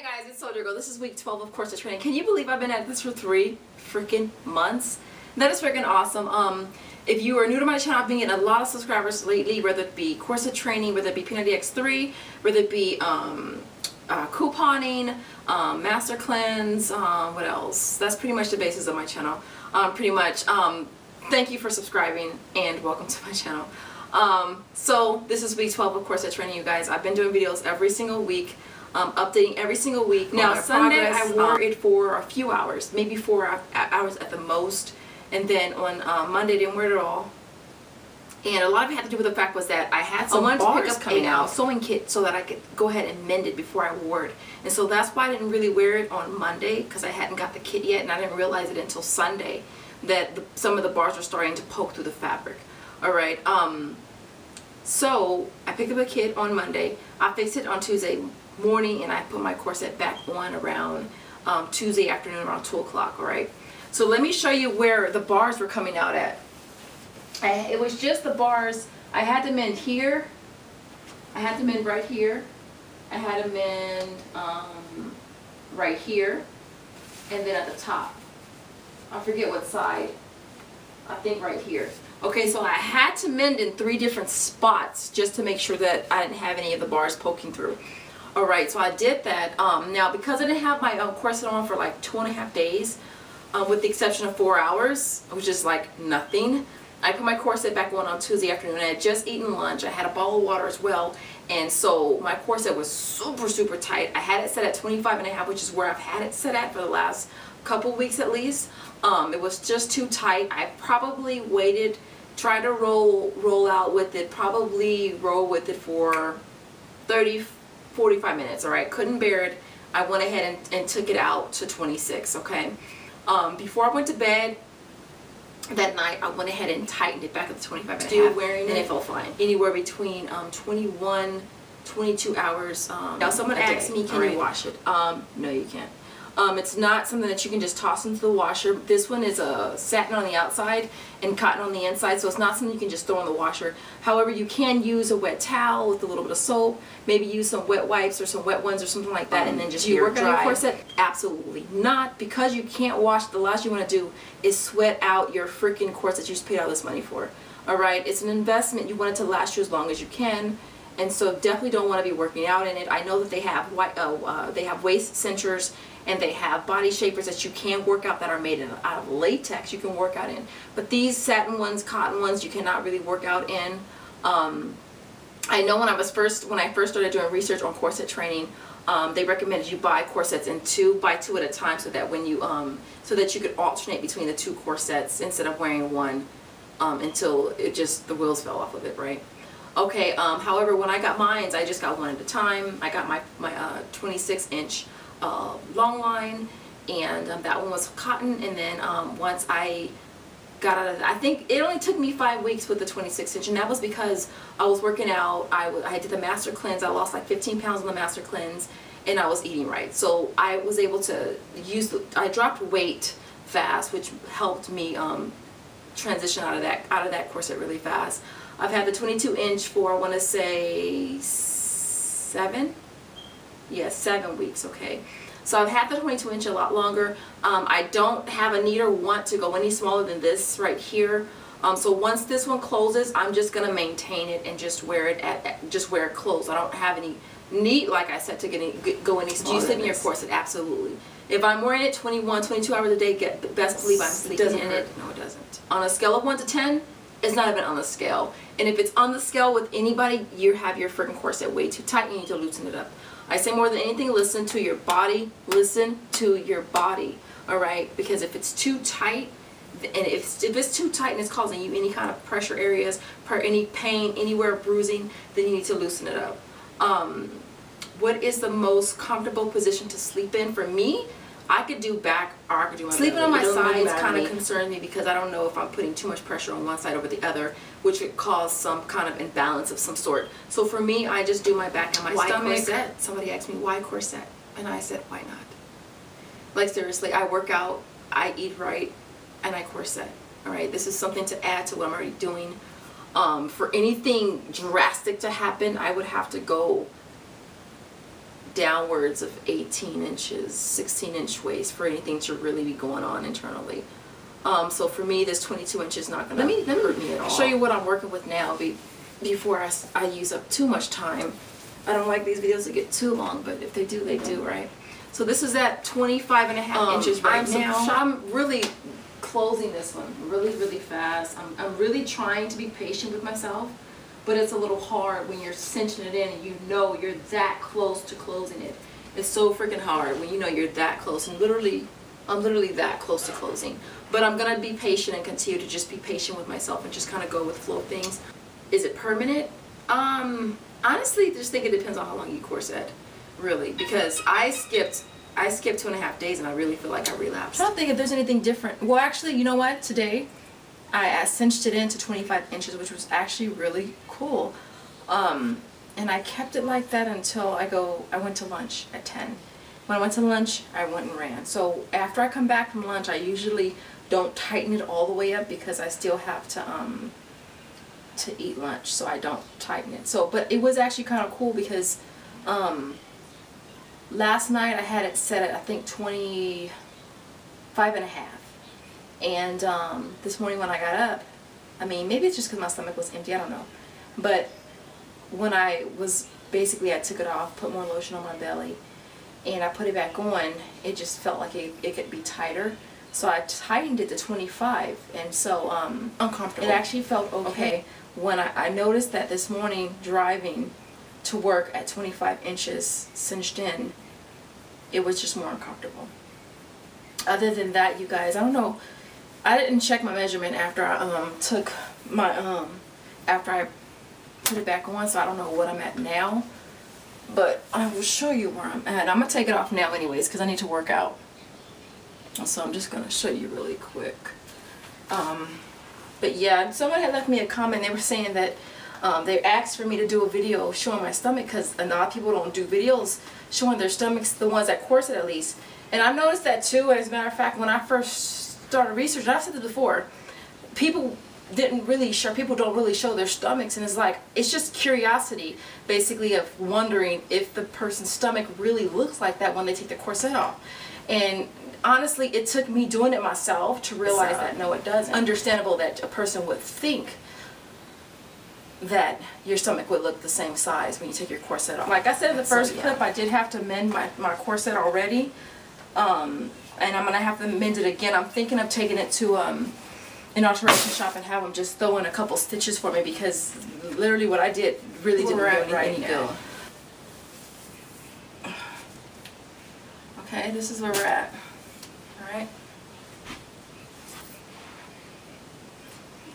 Guys, it's Soldier Girl. This is week 12 of Corset training. Can you believe I've been at this for 3 freaking months? That is freaking awesome. If you are new to my channel, I've been getting a lot of subscribers lately, whether it be corset training, whether it be Peanut DX3, whether it be couponing, master cleanse, what else? That's pretty much the basis of my channel. Thank you for subscribing and welcome to my channel. So this is week 12 of corset training, you guys. I've been doing videos every single week. Updating every single week. Now Sunday I wore it for a few hours, maybe 4 hours at the most, and then on Monday didn't wear it at all. And a lot of it had to do with the fact was that I had some bars coming out, sewing kit, so that I could go ahead and mend it before I wore it. And so that's why I didn't really wear it on Monday, because I hadn't got the kit yet, and I didn't realize it until Sunday that some of the bars were starting to poke through the fabric. Alright, so I picked up a kit on Monday. I fixed it on Tuesday morning, and I put my corset back on around Tuesday afternoon around 2 o'clock. Alright, so let me show you where the bars were coming out at. It was just the bars. I had to mend here, I had to mend right here, I had to mend right here, and then at the top, I forget what side, I think right here. Okay, so I had to mend in 3 different spots just to make sure that I didn't have any of the bars poking through. Alright, so I did that. Now, because I didn't have my corset on for like 2.5 days, with the exception of 4 hours, which is like nothing, I put my corset back on Tuesday afternoon. I had just eaten lunch. I had a bottle of water as well, and so my corset was super tight. I had it set at 25.5, which is where I've had it set at for the last couple weeks at least. It was just too tight. I probably waited, tried to roll out with it, probably roll with it for 45 minutes. Alright, couldn't bear it. I went ahead and took it out to 26. Okay, before I went to bed that night, I went ahead and tightened it back at the 25.5, and it felt fine. Anywhere between 21, 22 hours. Now someone asked me, can you wash it? No, you can't. It's not something that you can just toss into the washer. This one is a satin on the outside and cotton on the inside, so it's not something you can just throw in the washer. However, you can use a wet towel with a little bit of soap, maybe use some wet wipes or some wet ones or something like that, and then just work on your corset. Absolutely not, because you can't wash. The last you want to do is sweat out your freaking corset you just paid all this money for. Alright, it's an investment. You want it to last you as long as you can. And so definitely don't want to be working out in it. I know that they have waist cinchers, and they have body shapers that you can work out that are made out of latex you can work out in. But these satin ones, cotton ones, you cannot really work out in. I know when I first started doing research on corset training, they recommended you buy corsets in buy two at a time, so that when you so that you could alternate between the 2 corsets instead of wearing one until the wheels fell off of it, right? Okay, however, when I got mine, I just got one at a time. I got my 26-inch long line, and that one was cotton. And then once I got out of that, I think it only took me 5 weeks with the 26-inch, and that was because I was working out. I did the master cleanse. I lost like 15 pounds on the master cleanse, and I was eating right, so I was able to I dropped weight fast, which helped me transition out of that corset really fast. I've had the 22-inch for, I want to say 7 weeks. Okay, so I've had the 22-inch a lot longer. I don't have a need or want to go any smaller than this right here. So once this one closes, I'm just gonna maintain it and just wear it just wear it closed. I don't have any need, like I said, to go any smaller. Do you sleep in your corset? Absolutely. If I'm wearing it 21, 22 hours a day, best believe I'm sleeping in it. No, it doesn't. On a scale of 1 to 10, it's not even on the scale. And if it's on the scale with anybody, you have your freaking corset way too tight. You need to loosen it up. I say more than anything, listen to your body. Listen to your body. Alright? Because if it's too tight, and if it's too tight and it's causing you any kind of pressure areas, any pain, anywhere bruising, then you need to loosen it up. What is the most comfortable position to sleep in? For me, I could do back, or I could do my sleeping on my sides kind of concerns me, because I don't know if I'm putting too much pressure on one side over the other, which could cause some kind of imbalance of some sort. So for me, I just do my back and my stomach. Corset? Somebody asked me, why corset? And I said, why not? Like, seriously, I work out, I eat right, and I corset. Alright, this is something to add to what I'm already doing. For anything drastic to happen, I would have to go downwards of 18 inches, 16-inch waist for anything to really be going on internally. So for me, this 22 inches is not going to hurt me at all. Show you what I'm working with now before I use up too much time. I don't like these videos to get too long, but if they do, they do, right? So this is at 25.5 inches right now. I'm really closing this one really, really fast. I'm really trying to be patient with myself, but it's a little hard when you're cinching it in and you know you're that close to closing it. It's so freaking hard when you know you're that close, and I'm literally that close to closing. But I'm gonna be patient and continue to just be patient with myself and just kind of go with flow things. Is it permanent? Honestly, just think it depends on how long you corset, really, because I skipped 2.5 days and I really feel like I relapsed. I don't think if there's anything different. Well, actually, you know what? Today, I cinched it into 25 inches, which was actually really cool. And I kept it like that until I went to lunch at 10. When I went to lunch, I went and ran. So after I come back from lunch, I usually don't tighten it all the way up because I still have to eat lunch, so I don't tighten it. So, but it was actually kind of cool because last night I had it set at I think 25.5, and this morning when I got up, I mean, maybe it's just because my stomach was empty, I don't know, but when I took it off, put more lotion on my belly, and I put it back on, it just felt like it could be tighter. So I tightened it to 25, and so uncomfortable. It actually felt okay. When I noticed that this morning driving to work at 25 inches cinched in, it was just more uncomfortable. Other than that, you guys, I don't know. I didn't check my measurement after I took my after I put it back on, so I don't know what I'm at now. But I will show you where I'm at. I'm gonna take it off now anyways because I need to work out. So I'm just gonna show you really quick. But yeah, someone had left me a comment. They were saying that they asked for me to do a video showing my stomach because a lot of people don't do videos showing their stomachs, the ones that corset at least. And I noticed that too. As a matter of fact, when I first started researching, I've said this before, people don't really show their stomachs, and it's like, it's just curiosity basically of wondering if the person's stomach really looks like that when they take the corset off. And honestly, it took me doing it myself to realize that no, it doesn't. Understandable that a person would think that your stomach would look the same size when you take your corset off. Like I said in the first clip, I did have to mend my corset already, and I'm gonna have to mend it again. I'm thinking of taking it to an alteration shop and have them just throw in a couple stitches for me because literally what I did really didn't do any good. Okay, this is where we're at. Alright.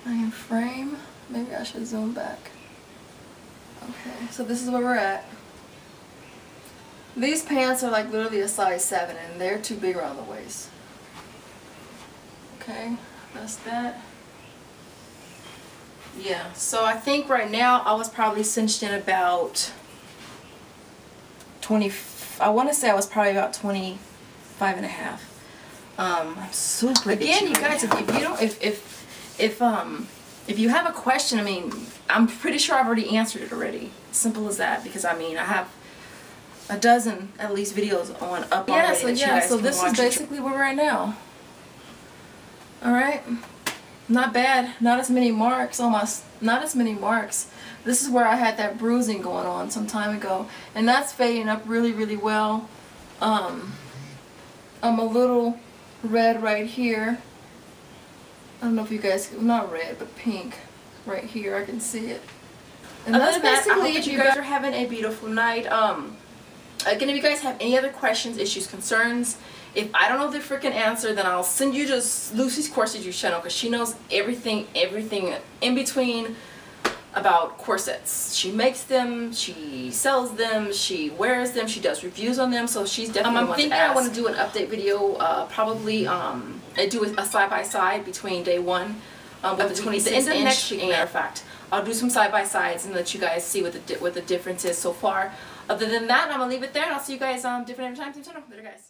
I am frame. Maybe I should zoom back. Okay, so this is where we're at. These pants are like literally a size 7 and they're too big around the waist. Okay, that's that. Yeah, so I think right now I was probably cinched in about 20, I want to say I was probably about 25.5. I'm super again, you guys, if you don't, if you have a question, I mean, I'm pretty sure I've already answered it already. Simple as that, because I mean, I have a dozen at least videos up already. So this is basically where we're at now. All right, not bad. Not as many marks, almost not as many marks. This is where I had that bruising going on some time ago, and that's fading up really, really well. I'm a little red right here. I don't know if you guys, not red, but pink right here. I can see it. And that's basically it. You guys are having a beautiful night. Again, if you guys have any other questions, issues, concerns, if I don't know the freaking answer, then I'll send you to Lucy's Corset channel because she knows everything in between about corsets. She makes them, she sells them, she wears them, she does reviews on them, so she's definitely I'm thinking I want to do an update video, probably do a side-by-side between day 1 with the 26 inch, next week, matter of fact. I'll do some side-by-sides and let you guys see what the difference is so far. Other than that, I'm going to leave it there, and I'll see you guys different times in channel. Later, guys.